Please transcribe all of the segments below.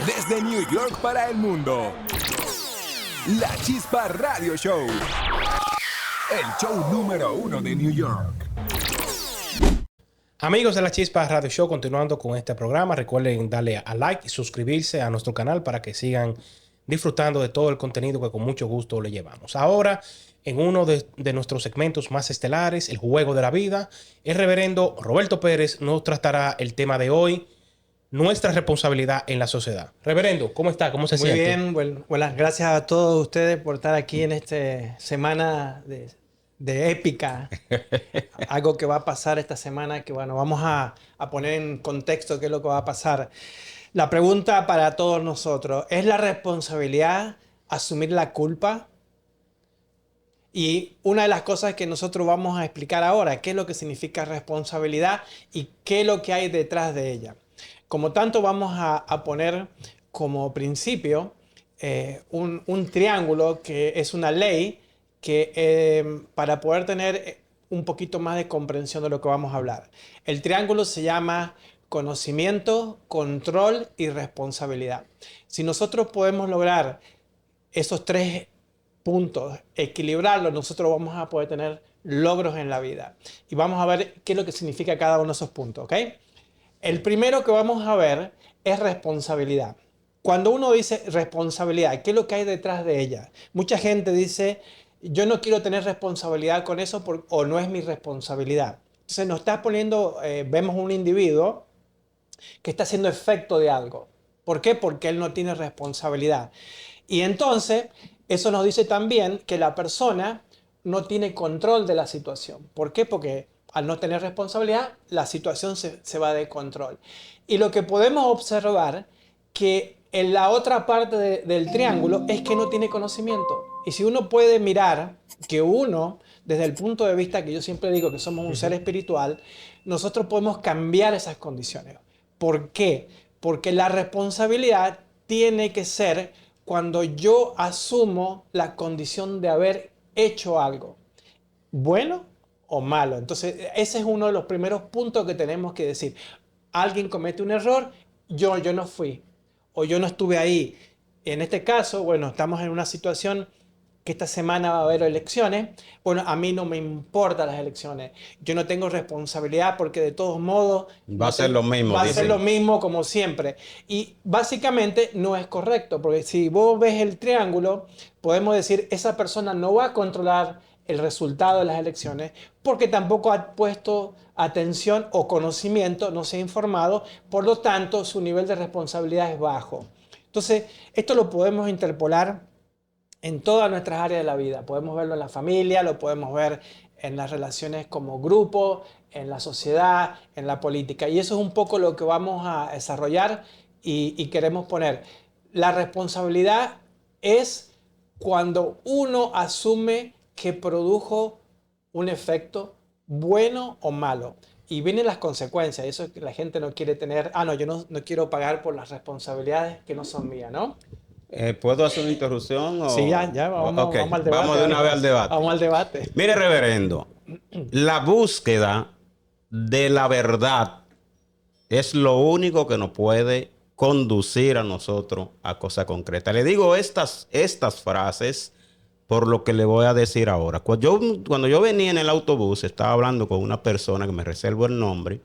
Desde New York para el mundo. La Chispa Radio Show. El show número 1 de New York. Amigos de La Chispa Radio Show, continuando con este programa, recuerden darle a like y suscribirse a nuestro canal para que sigan disfrutando de todo el contenido que con mucho gusto le llevamos. Ahora, en uno de nuestros segmentos más estelares, el juego de la vida, el reverendo Roberto Pérez nos tratará el tema de hoy, nuestra responsabilidad en la sociedad. Reverendo, ¿cómo está? ¿Cómo se siente? Muy bien, buenas gracias a todos ustedes por estar aquí en esta semana de épica. Algo que va a pasar esta semana que, bueno, vamos a poner en contexto qué es lo que va a pasar. La pregunta para todos nosotros, ¿es la responsabilidad asumir la culpa? Y una de las cosas que nosotros vamos a explicar ahora, qué es lo que significa responsabilidad y qué es lo que hay detrás de ella. Como tanto, vamos a poner como principio un triángulo que es una ley que para poder tener un poquito más de comprensión de lo que vamos a hablar. El triángulo se llama conocimiento, control y responsabilidad. Si nosotros podemos lograr esos tres puntos, equilibrarlos, nosotros vamos a poder tener logros en la vida. Y vamos a ver qué es lo que significa cada uno de esos puntos, ¿ok? El primero que vamos a ver es responsabilidad. Cuando uno dice responsabilidad, ¿qué es lo que hay detrás de ella? Mucha gente dice, yo no quiero tener responsabilidad con eso o no es mi responsabilidad. Entonces nos está poniendo, vemos un individuo que está haciendo efecto de algo. ¿Por qué? Porque él no tiene responsabilidad. Y entonces eso nos dice también que la persona no tiene control de la situación. ¿Por qué? Porque al no tener responsabilidad, la situación se va de control. Y lo que podemos observar que en la otra parte del triángulo es que no tiene conocimiento. Y si uno puede mirar que uno, desde el punto de vista que yo siempre digo que somos un ser espiritual, nosotros podemos cambiar esas condiciones. ¿Por qué? Porque la responsabilidad tiene que ser cuando yo asumo la condición de haber hecho algo, bueno o malo. Entonces, ese es uno de los primeros puntos que tenemos que decir. Alguien comete un error, yo no fui, o yo no estuve ahí. En este caso, bueno, estamos en una situación que esta semana va a haber elecciones. Bueno, a mí no me importan las elecciones. Yo no tengo responsabilidad porque de todos modos va a ser lo mismo. Va a ser lo mismo como siempre. Y básicamente no es correcto, porque si vos ves el triángulo, podemos decir esa persona no va a controlar el resultado de las elecciones porque tampoco ha puesto atención o conocimiento, no se ha informado, por lo tanto su nivel de responsabilidad es bajo. Entonces, esto lo podemos interpolar en todas nuestras áreas de la vida. Podemos verlo en la familia, lo podemos ver en las relaciones como grupo, en la sociedad, en la política. Y eso es un poco lo que vamos a desarrollar y queremos poner. La responsabilidad es cuando uno asume que produjo un efecto bueno o malo. Y vienen las consecuencias. Eso es que la gente no quiere tener. No, yo no quiero pagar por las responsabilidades que no son mías, ¿no? ¿Puedo hacer una interrupción? Sí, ya, vamos Okay. al debate. Vamos de una vez al debate. Vamos al debate. Mire, reverendo, la búsqueda de la verdad es lo único que nos puede conducir a nosotros a cosas concretas. Le digo estas frases por lo que le voy a decir ahora. Cuando yo venía en el autobús, estaba hablando con una persona que me reservo el nombre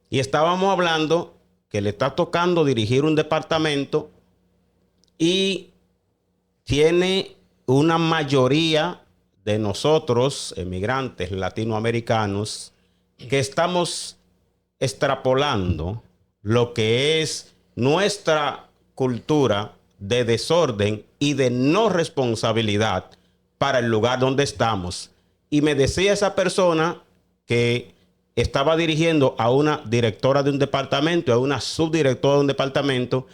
y estábamos hablando que le está tocando dirigir un departamento y tiene una mayoría de nosotros, emigrantes latinoamericanos, que estamos extrapolando lo que es nuestra cultura de desorden y de no responsabilidad para el lugar donde estamos. Y me decía esa persona que estaba dirigiendo a una directora de un departamento, a una subdirectora de un departamento,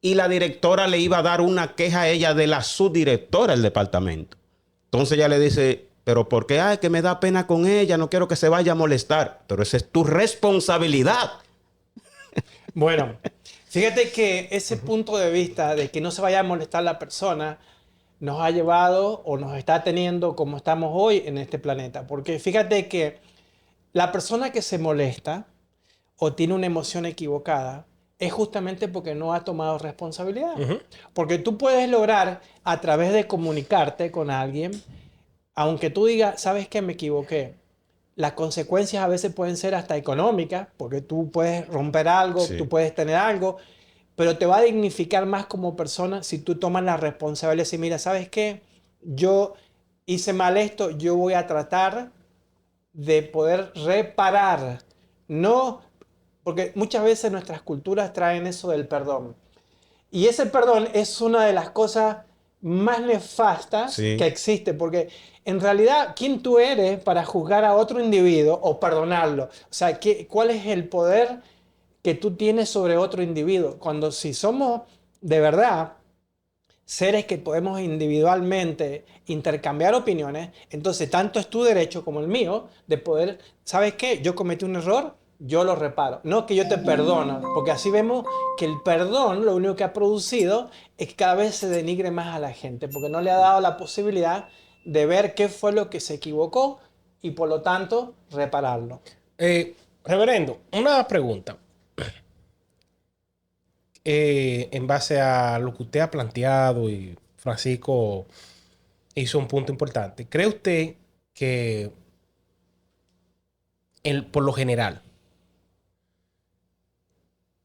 y la directora le iba a dar una queja a ella de la subdirectora del departamento. Entonces ella le dice, pero ¿por qué? Que me da pena con ella, no quiero que se vaya a molestar. Pero esa es tu responsabilidad. Bueno, fíjate que ese punto de vista de que no se vaya a molestar la persona nos ha llevado o nos está teniendo como estamos hoy en este planeta. Porque fíjate que la persona que se molesta o tiene una emoción equivocada es justamente porque no ha tomado responsabilidad. Porque tú puedes lograr a través de comunicarte con alguien, aunque tú digas, ¿sabes qué? Me equivoqué. Las consecuencias a veces pueden ser hasta económicas, porque tú puedes romper algo, Sí. tú puedes tener algo, pero te va a dignificar más como persona si tú tomas la responsabilidad y decir, mira, ¿sabes qué? Yo hice mal esto, yo voy a tratar de poder reparar. No, porque muchas veces nuestras culturas traen eso del perdón. Y ese perdón es una de las cosas más nefastas Sí. que existe, porque en realidad, ¿quién tú eres para juzgar a otro individuo o perdonarlo? O sea, ¿cuál es el poder que tú tienes sobre otro individuo? Cuando si somos de verdad seres que podemos individualmente intercambiar opiniones, entonces tanto es tu derecho como el mío de poder, ¿sabes qué? Yo cometí un error, yo lo reparo. No que yo te perdono, porque así vemos que el perdón lo único que ha producido es que cada vez se denigre más a la gente, porque no le ha dado la posibilidad de ver qué fue lo que se equivocó y por lo tanto repararlo. Reverendo, una pregunta. En base a lo que usted ha planteado y Francisco hizo un punto importante. ¿Cree usted que por lo general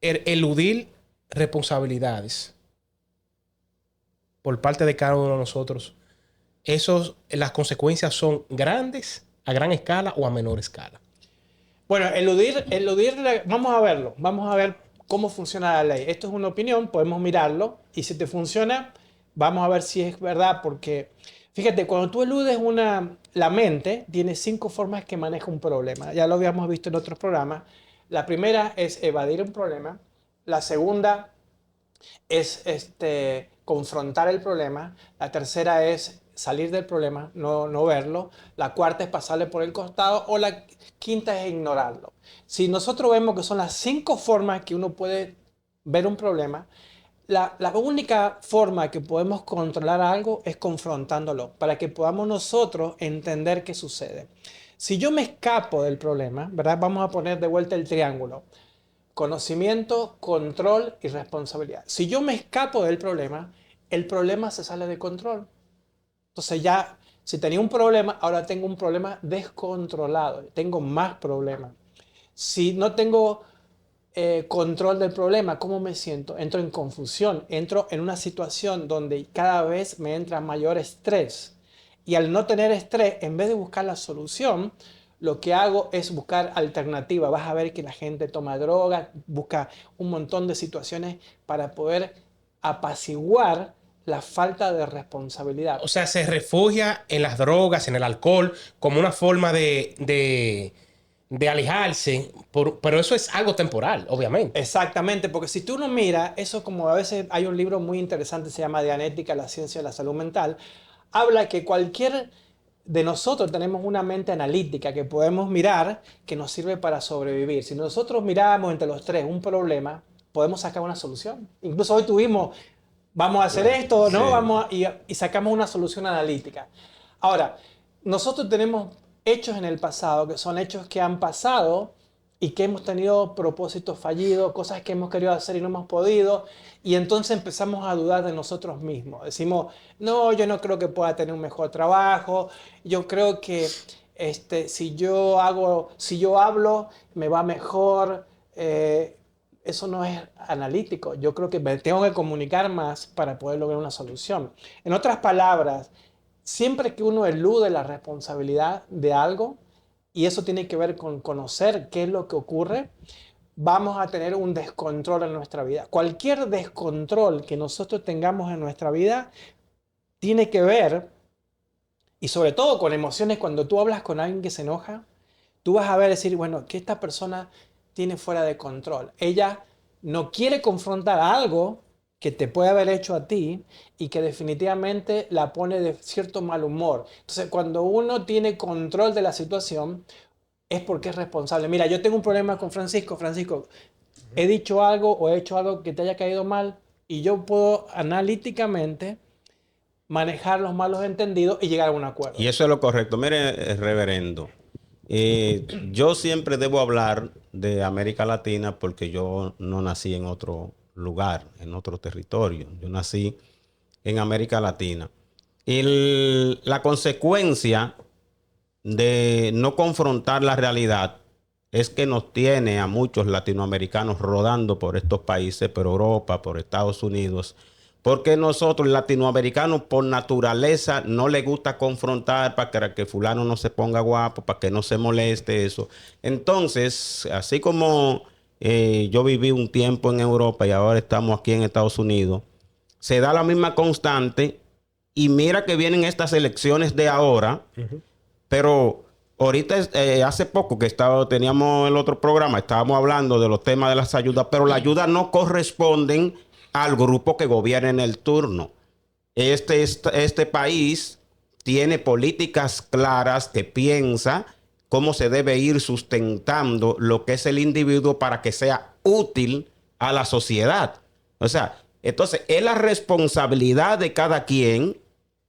eludir responsabilidades por parte de cada uno de nosotros, las consecuencias son grandes, a gran escala o a menor escala? Bueno, vamos a verlo, vamos a ver cómo funciona la ley. Esto es una opinión, podemos mirarlo y si te funciona, vamos a ver si es verdad, porque fíjate, cuando tú eludes la mente tiene 5 formas que maneja un problema. Ya lo habíamos visto en otros programas. La primera es evadir un problema. La segunda es confrontar el problema. La tercera es salir del problema, no verlo. La cuarta es pasarle por el costado. O la quinta es ignorarlo. Si nosotros vemos que son las 5 formas que uno puede ver un problema, la única forma que podemos controlar algo es confrontándolo, para que podamos nosotros entender qué sucede. Si yo me escapo del problema, ¿verdad? Vamos a poner de vuelta el triángulo. Conocimiento, control y responsabilidad. Si yo me escapo del problema, el problema se sale de control. Entonces ya, si tenía un problema, ahora tengo un problema descontrolado. Tengo más problemas. Si no tengo control del problema, ¿cómo me siento? Entro en confusión. Entro en una situación donde cada vez me entra mayor estrés. Y al no tener estrés, en vez de buscar la solución, lo que hago es buscar alternativas. Vas a ver que la gente toma droga, busca un montón de situaciones para poder apaciguar la falta de responsabilidad. O sea, se refugia en las drogas, en el alcohol, como una forma de alejarse, pero eso es algo temporal, obviamente. Exactamente, porque si tú no miras, eso como a veces hay un libro muy interesante, se llama Dianética, la ciencia de la salud mental, habla que cualquier de nosotros tenemos una mente analítica que podemos mirar que nos sirve para sobrevivir. Si nosotros miramos entre los tres un problema, podemos sacar una solución. Incluso hoy tuvimos, vamos a hacer esto, ¿no? Sí. Y sacamos una solución analítica. Ahora, nosotros tenemos hechos en el pasado que son hechos que han pasado y que hemos tenido propósitos fallidos, cosas que hemos querido hacer y no hemos podido, y entonces empezamos a dudar de nosotros mismos. Decimos, no, yo no creo que pueda tener un mejor trabajo, yo creo que si yo hablo, me va mejor. Eso no es analítico. Yo creo que me tengo que comunicar más para poder lograr una solución. En otras palabras, siempre que uno elude la responsabilidad de algo, y eso tiene que ver con conocer qué es lo que ocurre, vamos a tener un descontrol en nuestra vida. Cualquier descontrol que nosotros tengamos en nuestra vida tiene que ver, y sobre todo con emociones, cuando tú hablas con alguien que se enoja, tú vas a ver decir, bueno, que esta persona tiene fuera de control. Ella no quiere confrontar algo que te puede haber hecho a ti y que definitivamente la pone de cierto mal humor. Entonces, cuando uno tiene control de la situación, es porque es responsable. Mira, yo tengo un problema con Francisco. Francisco, he dicho algo o he hecho algo que te haya caído mal y yo puedo analíticamente manejar los malos entendidos y llegar a un acuerdo. Y eso es lo correcto. Mire, reverendo, Yo siempre debo hablar de América Latina porque yo no nací en otro lugar, en otro territorio. Yo nací en América Latina. La consecuencia de no confrontar la realidad es que nos tiene a muchos latinoamericanos rodando por estos países, por Europa, por Estados Unidos, porque nosotros latinoamericanos por naturaleza no le gusta confrontar para que fulano no se ponga guapo, para que no se moleste eso. Entonces, así como yo viví un tiempo en Europa y ahora estamos aquí en Estados Unidos, se da la misma constante y mira que vienen estas elecciones de ahora, pero ahorita, hace poco que teníamos el otro programa, estábamos hablando de los temas de las ayudas, pero las ayudas no corresponden al grupo que gobierna en el turno. Este país tiene políticas claras que piensa cómo se debe ir sustentando lo que es el individuo para que sea útil a la sociedad. O sea, entonces es la responsabilidad de cada quien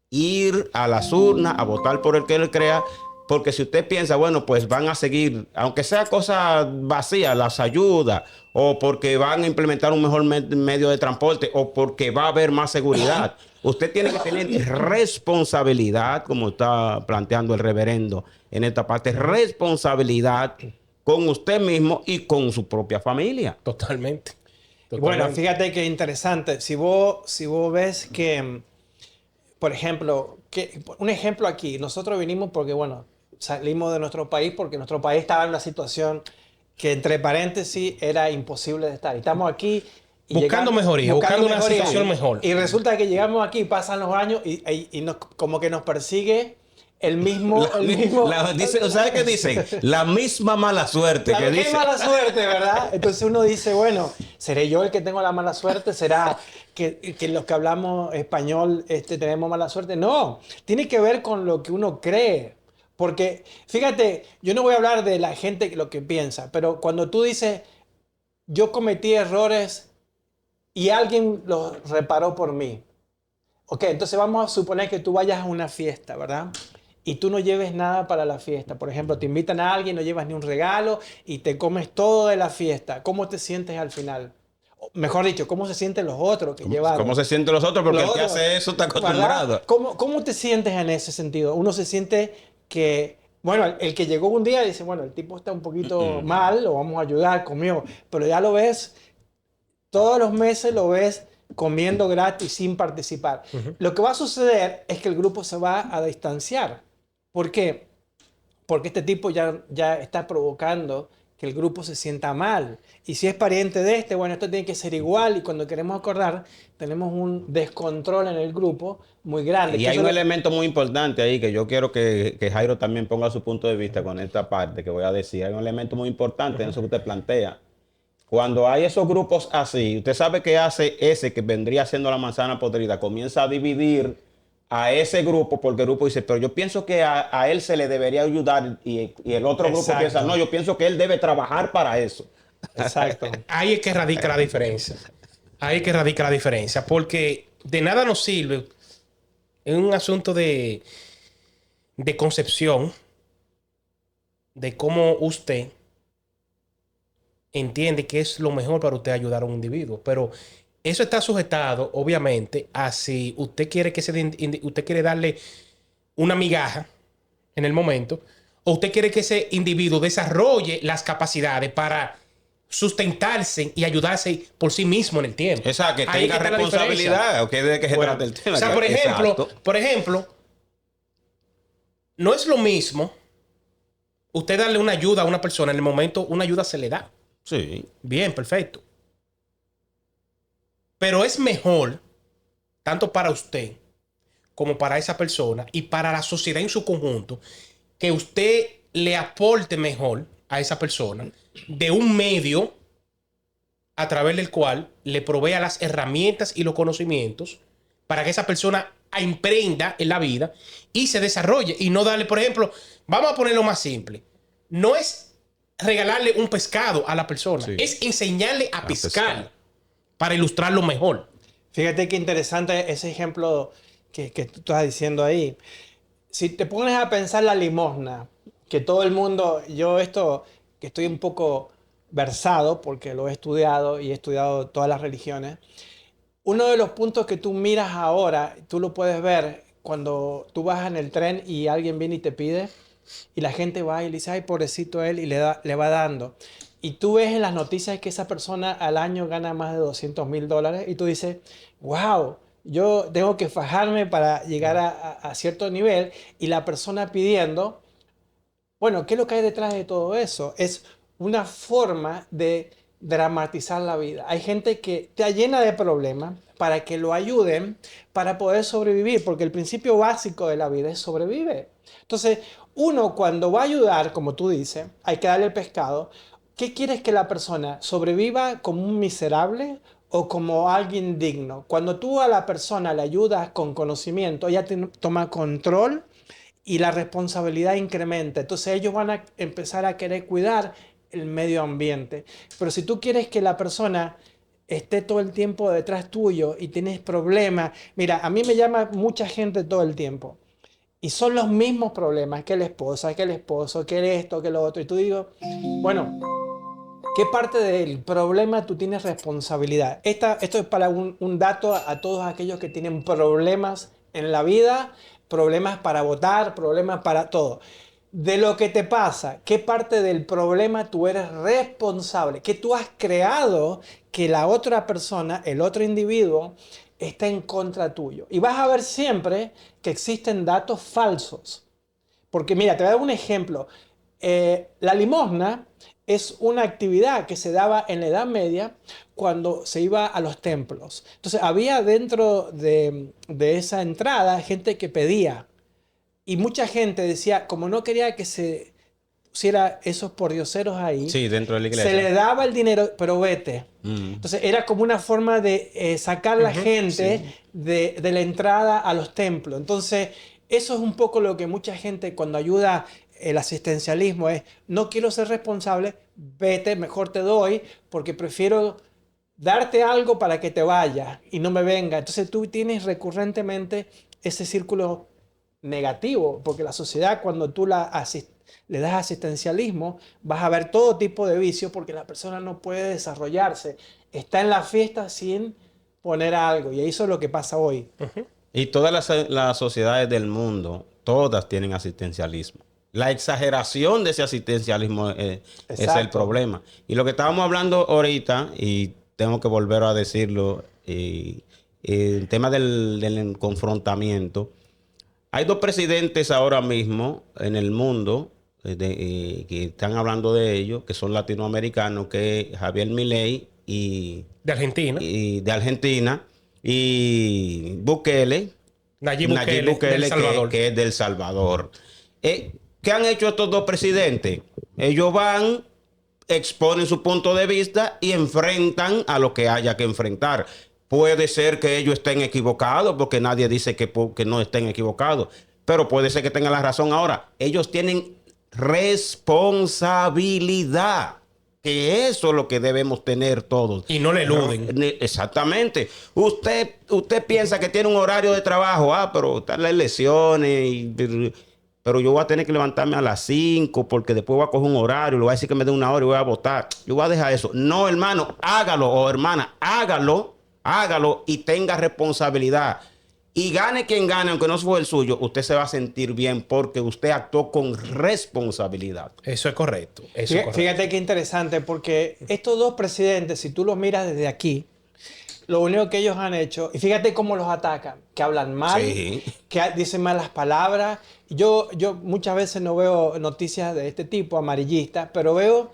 ir a las urnas a votar por el que él crea. Porque si usted piensa, bueno, pues van a seguir, aunque sea cosa vacía, las ayudas, o porque van a implementar un mejor medio de transporte, o porque va a haber más seguridad. Usted tiene que tener responsabilidad, como está planteando el reverendo en esta parte, responsabilidad con usted mismo y con su propia familia. Totalmente. Bueno, fíjate que interesante. Si vos ves que, por ejemplo, un ejemplo aquí, nosotros vinimos porque, bueno, salimos de nuestro país porque nuestro país estaba en una situación que, entre paréntesis, era imposible de estar. Y estamos aquí buscando mejoría, buscando una situación mejor. Y resulta que llegamos aquí, pasan los años y como que nos persigue el mismo... ¿Sabes qué dicen? La misma mala suerte. Qué mala suerte, ¿verdad? Entonces uno dice, bueno, ¿seré yo el que tengo la mala suerte? ¿Será que los que hablamos español tenemos mala suerte? No, tiene que ver con lo que uno cree. Porque, fíjate, yo no voy a hablar de la gente lo que piensa, pero cuando tú dices, yo cometí errores y alguien los reparó por mí. Ok, entonces vamos a suponer que tú vayas a una fiesta, ¿verdad? Y tú no lleves nada para la fiesta. Por ejemplo, te invitan a alguien, no llevas ni un regalo y te comes todo de la fiesta. ¿Cómo te sientes al final? Mejor dicho, ¿cómo se sienten los otros que llevaron? ¿Cómo se sienten los otros? Porque el que hace eso está acostumbrado. ¿Cómo te sientes en ese sentido? Uno se siente que, bueno, el que llegó un día dice, bueno, el tipo está un poquito mal, lo vamos a ayudar, comió. Pero ya lo ves, todos los meses lo ves comiendo gratis sin participar. Lo que va a suceder es que el grupo se va a distanciar. ¿Por qué? Porque este tipo ya está provocando que el grupo se sienta mal. Y si es pariente de bueno, esto tiene que ser igual. Y cuando queremos acordar, tenemos un descontrol en el grupo muy grande. Y hay un elemento muy importante ahí que yo quiero que Jairo también ponga su punto de vista con esta parte que voy a decir. Hay un elemento muy importante en eso que usted plantea. Cuando hay esos grupos así, usted sabe que hace ese que vendría siendo la manzana podrida, comienza a dividir a ese grupo, porque el grupo dice, pero yo pienso que a él se le debería ayudar y el otro grupo piensa, no, yo pienso que él debe trabajar para eso. Exacto. Ahí es que radica la diferencia. Ahí es que radica la diferencia, porque de nada nos sirve. Es un asunto de concepción, de cómo usted entiende que es lo mejor para usted ayudar a un individuo, pero eso está sujetado, obviamente, a si usted quiere usted quiere darle una migaja en el momento, o usted quiere que ese individuo desarrolle las capacidades para sustentarse y ayudarse por sí mismo en el tiempo. Exacto, que tenga responsabilidad, que de que se trata el tema. O sea, por ejemplo, no es lo mismo usted darle una ayuda a una persona en el momento, una ayuda se le da. Sí. Bien, perfecto. Pero es mejor, tanto para usted como para esa persona y para la sociedad en su conjunto, que usted le aporte mejor a esa persona de un medio a través del cual le provea las herramientas y los conocimientos para que esa persona emprenda en la vida y se desarrolle y no darle, por ejemplo, vamos a ponerlo más simple. No es regalarle un pescado a la persona, es enseñarle a pescar para ilustrarlo mejor. Fíjate qué interesante ese ejemplo que tú estás diciendo ahí. Si te pones a pensar la limosna, que todo el mundo, yo esto, que estoy un poco versado porque lo he estudiado y he estudiado todas las religiones, uno de los puntos que tú miras ahora, tú lo puedes ver cuando tú vas en el tren y alguien viene y te pide y la gente va y le dice, ay, pobrecito él, y le va dando. Y tú ves en las noticias que esa persona al año gana más de $200,000 y tú dices, wow, yo tengo que fajarme para llegar a cierto nivel, y la persona pidiendo. Bueno, ¿qué es lo que hay detrás de todo eso? Es una forma de dramatizar la vida. Hay gente que está llena de problemas para que lo ayuden para poder sobrevivir, porque el principio básico de la vida es sobrevive. Entonces, uno cuando va a ayudar, como tú dices, hay que darle el pescado. ¿Qué quieres que la persona sobreviva como un miserable o como alguien digno? Cuando tú a la persona le ayudas con conocimiento, ella toma control y la responsabilidad incrementa. Entonces ellos van a empezar a querer cuidar el medio ambiente. Pero si tú quieres que la persona esté todo el tiempo detrás tuyo y tienes problemas, mira, a mí me llama mucha gente todo el tiempo. Y son los mismos problemas que la esposa, que el esposo, que esto, que lo otro. Y tú digo, bueno, ¿qué parte del problema tú tienes responsabilidad? Esto es para un dato a todos aquellos que tienen problemas en la vida, problemas para votar, problemas para todo. De lo que te pasa, ¿qué parte del problema tú eres responsable? ¿Qué tú has creado que la otra persona, el otro individuo, está en contra tuyo? Y vas a ver siempre que existen datos falsos. Porque mira, te voy a dar un ejemplo. La limosna es una actividad que se daba en la Edad Media cuando se iba a los templos. Entonces había dentro de esa entrada gente que pedía. Y mucha gente decía, como no quería que se pusiera esos pordioseros ahí, Sí, dentro de la iglesia. se le daba el dinero, pero vete. Entonces era como una forma de sacar la gente de la entrada a los templos. Entonces eso es un poco lo que mucha gente cuando ayuda el asistencialismo es, no quiero ser responsable, vete, mejor te doy, porque prefiero darte algo para que te vaya y no me venga. Entonces tú tienes recurrentemente ese círculo negativo, porque la sociedad cuando tú le das asistencialismo, vas a ver todo tipo de vicios porque la persona no puede desarrollarse. Está en la fiesta sin poner algo, y eso es lo que pasa hoy. Y todas las sociedades del mundo, todas tienen asistencialismo. La exageración de ese asistencialismo es el problema. Y lo que estábamos hablando ahorita, y tengo que volver a decirlo, el tema del confrontamiento. Hay dos presidentes ahora mismo en el mundo que están hablando de ellos, que son latinoamericanos, que es Javier Milei de Argentina. de Argentina, y Bukele, Nayib Bukele del Salvador. Que es del Salvador. ¿Qué han hecho estos dos presidentes? Ellos van, exponen su punto de vista y enfrentan a lo que haya que enfrentar. Puede ser que ellos estén equivocados, porque nadie dice que no estén equivocados, pero puede ser que tengan la razón. Ahora, ellos tienen responsabilidad, que eso es lo que debemos tener todos. Y no le eluden. Exactamente. Usted piensa que tiene un horario de trabajo, pero están las elecciones, pero yo voy a tener que levantarme a las 5 porque después voy a coger un horario, le voy a decir que me dé una hora y voy a votar. Yo voy a dejar eso. No, hermano, hágalo, o hermana, hágalo y tenga responsabilidad. Y gane quien gane, aunque no fue el suyo, usted se va a sentir bien porque usted actuó con responsabilidad. Eso es correcto. Fíjate qué interesante, porque estos dos presidentes, si tú los miras desde aquí, lo único que ellos han hecho, y fíjate cómo los atacan, que hablan mal, que dicen malas palabras. Yo muchas veces no veo noticias de este tipo, amarillistas, pero veo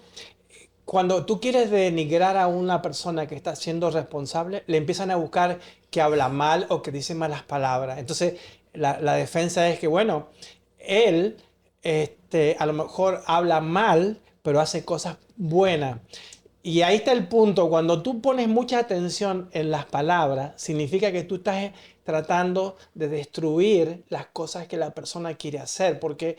cuando tú quieres denigrar a una persona que está siendo responsable, le empiezan a buscar que habla mal o que dice malas palabras. Entonces, la defensa es que, bueno, él a lo mejor habla mal, pero hace cosas buenas. Y ahí está el punto. Cuando tú pones mucha atención en las palabras, significa que tú estás tratando de destruir las cosas que la persona quiere hacer. Porque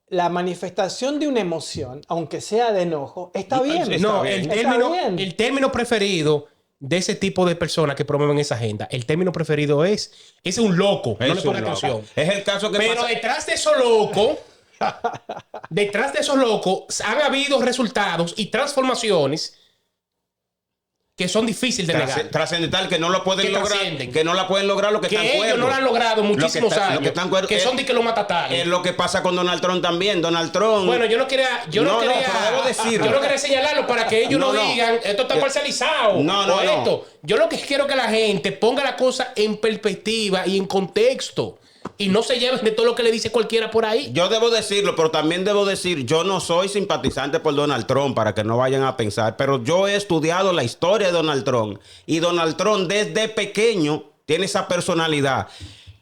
la manifestación de una emoción, aunque sea de enojo, está bien. No, el término preferido de ese tipo de personas que promueven esa agenda, el término preferido es un loco. No le ponga atención. Es el caso que Pero pasa. detrás de esos locos Detrás de esos locos han habido resultados y transformaciones que son difíciles de negar. Trascendental, que no lo pueden Que lograr. trascienden. Que no la pueden lograr los que están Que ellos cuerdos. no lo han logrado muchísimos años. Que son de que lo matatán. Es lo que pasa con Donald Trump también. Donald Trump. Bueno, yo no quería pero debo decirlo. yo no quería señalarlo para que ellos no digan esto está parcializado. No. Esto. Yo lo que quiero que la gente ponga la cosa en perspectiva y en contexto. Y no se lleven de todo lo que le dice cualquiera por ahí. Yo debo decirlo, pero también debo decir, yo no soy simpatizante por Donald Trump, para que no vayan a pensar, pero yo he estudiado la historia de Donald Trump. Y Donald Trump desde pequeño tiene esa personalidad.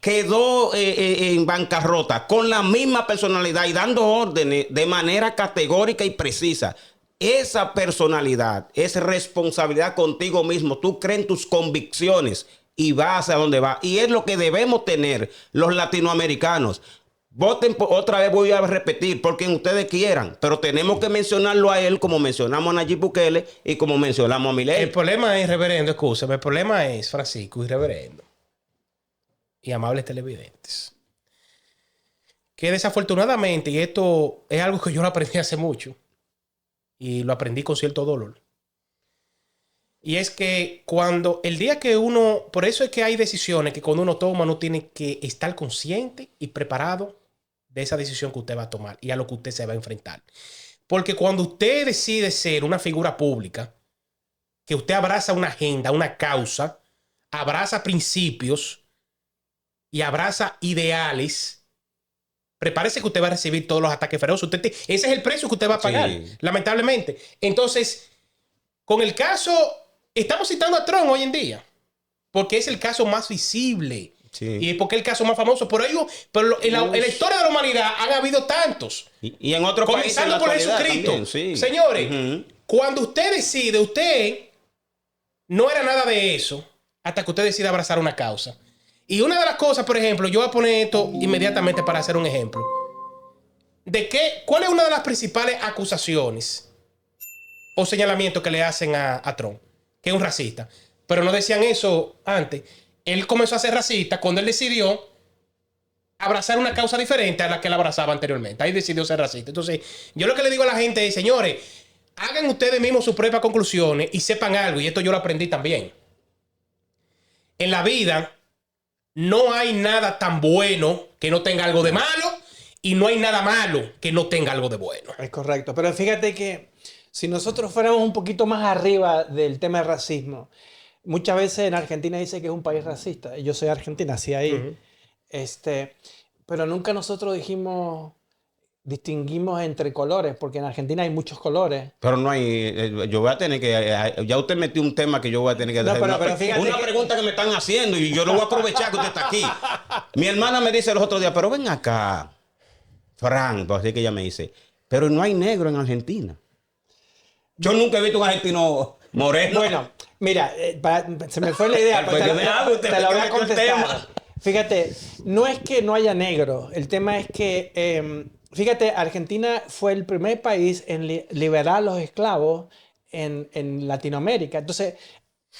Quedó en bancarrota con la misma personalidad y dando órdenes de manera categórica y precisa. Esa personalidad es responsabilidad contigo mismo. Tú crees en tus convicciones y vas a donde vas. Y es lo que debemos tener los latinoamericanos. Voten otra vez, voy a repetir, por quien ustedes quieran, pero tenemos que mencionarlo a él como mencionamos a Nayib Bukele y como mencionamos a Milei. El problema es, reverendo, escúchame, el problema es, Francisco y reverendo, y amables televidentes, que desafortunadamente, y esto es algo que yo lo aprendí hace mucho, y lo aprendí con cierto dolor, y es que cuando el día que uno, por eso es que hay decisiones que cuando uno toma uno tiene que estar consciente y preparado de esa decisión que usted va a tomar y a lo que usted se va a enfrentar. Porque cuando usted decide ser una figura pública, que usted abraza una agenda, una causa, abraza principios y abraza ideales, prepárese que usted va a recibir todos los ataques feroces. Ese es el precio que usted va a pagar, lamentablemente. Entonces, con el caso, estamos citando a Trump hoy en día, porque es el caso más visible. Sí. Y porque es el caso más famoso. Pero en la historia de la humanidad han habido tantos. Y en otros países. Comenzando por Jesucristo. También, sí. Señores, cuando usted decide, usted no era nada de eso hasta que usted decide abrazar una causa. Y una de las cosas, por ejemplo, yo voy a poner esto inmediatamente para hacer un ejemplo. ¿Cuál es una de las principales acusaciones o señalamientos que le hacen a Trump? Que es un racista. Pero no decían eso antes. Él comenzó a ser racista cuando él decidió abrazar una causa diferente a la que él abrazaba anteriormente. Ahí decidió ser racista. Entonces, yo lo que le digo a la gente es, señores, hagan ustedes mismos sus propias conclusiones y sepan algo, y esto yo lo aprendí también. En la vida no hay nada tan bueno que no tenga algo de malo, y no hay nada malo que no tenga algo de bueno. Es correcto. Pero fíjate que si nosotros fuéramos un poquito más arriba del tema del racismo, muchas veces en Argentina dice que es un país racista. Yo soy argentina, así ahí. Pero nunca nosotros distinguimos entre colores, porque en Argentina hay muchos colores. Pero no hay... Yo voy a tener que... Ya usted metió un tema que yo voy a tener que... No, pero fíjate una pregunta que me están haciendo y yo lo voy a aprovechar que usted está aquí. Mi hermana me dice los otros días, pero ven acá, Frank, pues así que ella me dice, pero no hay negro en Argentina. Yo nunca he visto un argentino moreno. Bueno, mira, se me fue la idea, pero te la voy a contestar. Fíjate, no es que no haya negro. El tema es que, fíjate, Argentina fue el primer país en liberar a los esclavos en Latinoamérica. Entonces,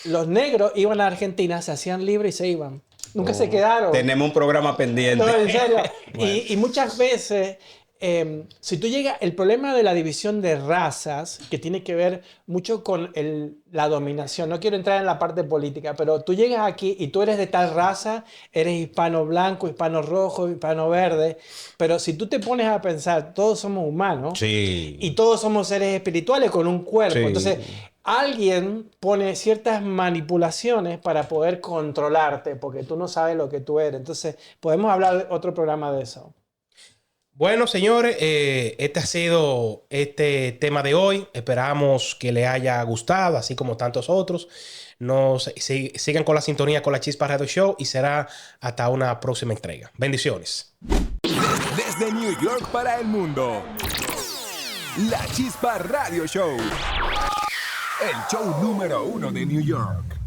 los negros iban a Argentina, se hacían libres y se iban. Nunca se quedaron. Tenemos un programa pendiente. No, en serio. Bueno. Y muchas veces... si tú llegas, el problema de la división de razas, que tiene que ver mucho con la dominación, no quiero entrar en la parte política, pero tú llegas aquí y tú eres de tal raza, eres hispano blanco, hispano rojo, hispano verde, pero si tú te pones a pensar, todos somos humanos, sí, y todos somos seres espirituales con un cuerpo, sí. Entonces alguien pone ciertas manipulaciones para poder controlarte, porque tú no sabes lo que tú eres. Entonces podemos hablar de otro programa de eso. Bueno, señores, este ha sido este tema de hoy. Esperamos que les haya gustado, así como tantos otros. Sigan con la sintonía con la Chispa Radio Show y será hasta una próxima entrega. Bendiciones. Desde New York para el mundo, la Chispa Radio Show. El show número 1 de New York.